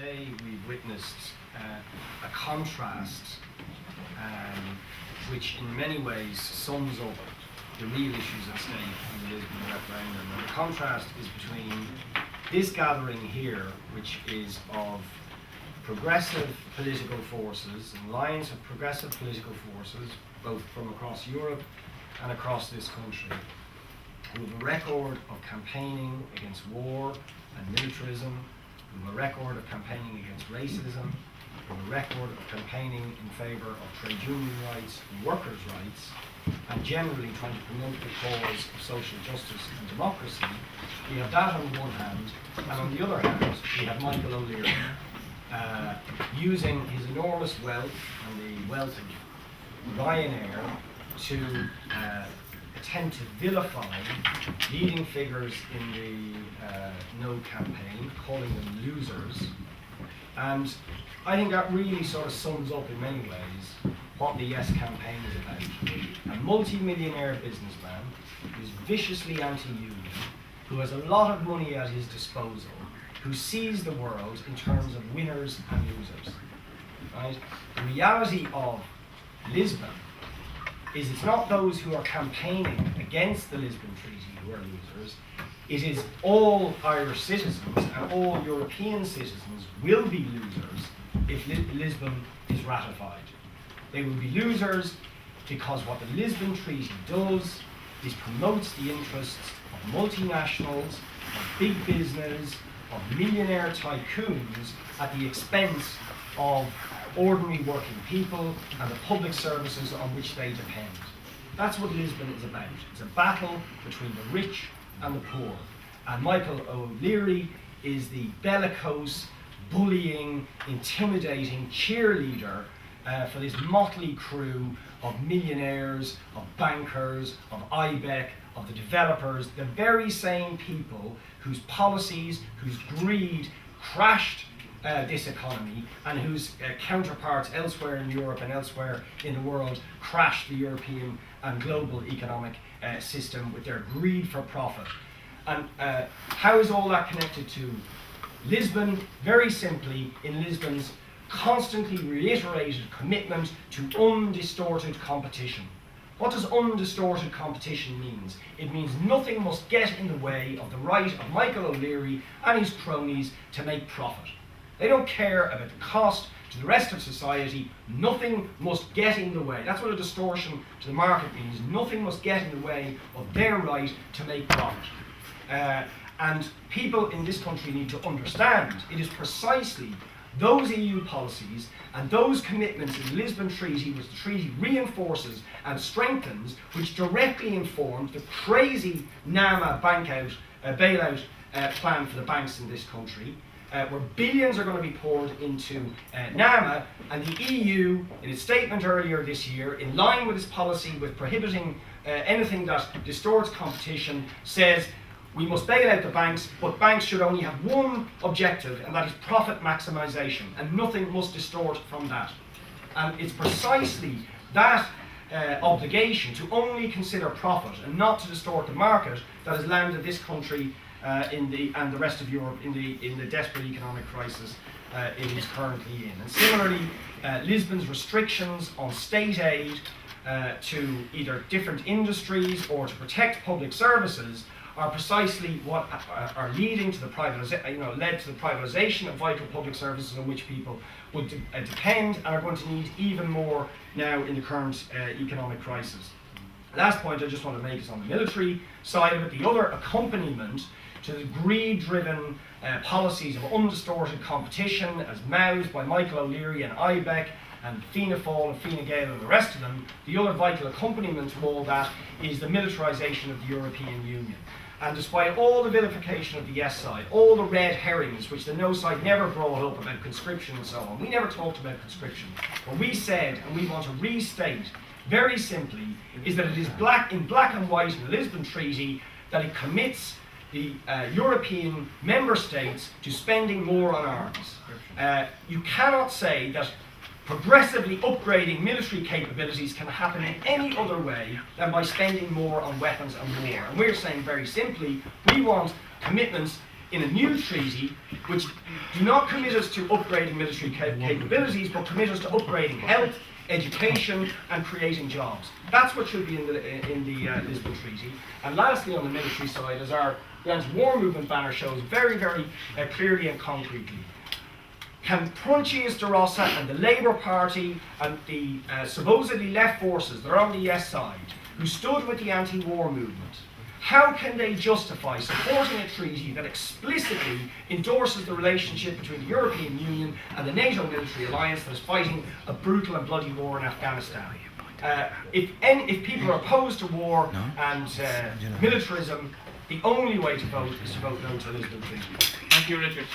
today we've witnessed a contrast which in many ways sums up the real issues at stake in the Lisbon referendum. And the contrast is between this gathering here, which is of progressive political forces, an alliance of progressive political forces, both from across Europe and across this country, who have a record of campaigning against war and militarism, who have a record of campaigning against racism, who have a record of campaigning in favour of trade union rights and workers' rights, and generally trying to promote the cause of social justice and democracy. We have that on the one hand, and on the other hand, we have Michael O'Leary using his enormous wealth and the wealth of Ryanair to attempt to vilify leading figures in the No campaign, calling them losers. And I think that really sort of sums up in many ways what the Yes campaign is about. A multi-millionaire businessman who's viciously anti-union, who has a lot of money at his disposal, who sees the world in terms of winners and losers. Right? The reality of Lisbon is it's not those who are campaigning against the Lisbon Treaty who are losers. It is all Irish citizens and all European citizens will be losers if Lisbon is ratified. They will be losers because what the Lisbon Treaty does is promotes the interests of multinationals, of big business, of millionaire tycoons at the expense of ordinary working people and the public services on which they depend. That's what Lisbon is about. It's a battle between the rich and the poor. And Michael O'Leary is the bellicose, bullying, intimidating cheerleader for this motley crew of millionaires, of bankers, of IBEC, of the developers, the very same people whose policies, whose greed crashed this economy, and whose counterparts elsewhere in Europe and elsewhere in the world crashed the European and global economic system with their greed for profit. And how is all that connected to Lisbon? Very simply, in Lisbon's constantly reiterated commitment to undistorted competition. What does undistorted competition mean? It means nothing must get in the way of the right of Michael O'Leary and his cronies to make profit. They don't care about the cost to the rest of society. Nothing must get in the way. That's what a distortion to the market means. Nothing must get in the way of their right to make profit. And people in this country need to understand it is precisely those EU policies and those commitments in the Lisbon Treaty, which the treaty reinforces and strengthens, which directly informed the crazy NAMA bailout plan for the banks in this country, where billions are going to be poured into NAMA, and the EU, in its statement earlier this year, in line with its policy with prohibiting anything that distorts competition, says we must bail out the banks, but banks should only have one objective, and that is profit maximisation, and nothing must distort from that. And it's precisely that obligation to only consider profit and not to distort the market that has landed this country and the rest of Europe in the desperate economic crisis it is currently in. And similarly, Lisbon's restrictions on state aid to either different industries or to protect public services are precisely what are leading to the led to the privatisation of vital public services on which people would depend and are going to need even more now in the current economic crisis. Last point I just want to make is on the military side of it, the other accompaniment to the greed-driven policies of undistorted competition as mouthed by Michael O'Leary and IBEC and Fianna Fáil and Fine Gael and the rest of them, the other vital accompaniment to all that is the militarisation of the European Union. And despite all the vilification of the yes side, all the red herrings which the no side never brought up about conscription and so on, we never talked about conscription. What we said, and we want to restate very simply, is that it is in black and white in the Lisbon Treaty that it commits the European member states to spending more on arms. You cannot say that progressively upgrading military capabilities can happen in any other way than by spending more on weapons and war. And we're saying very simply, we want commitments in a new treaty which do not commit us to upgrading military capabilities, but commit us to upgrading health, education, and creating jobs. That's what should be in the Lisbon Treaty. And lastly, on the military side, as our the anti-war movement banner shows very, very clearly and concretely, can Patricia de Rossa and the Labour Party and the supposedly left forces that are on the yes side, who stood with the anti-war movement, how can they justify supporting a treaty that explicitly endorses the relationship between the European Union and the NATO military alliance that is fighting a brutal and bloody war in Afghanistan? If people are opposed to war and militarism, the only way to vote is to vote no to the Lisbon Treaty. Thank you, Richard.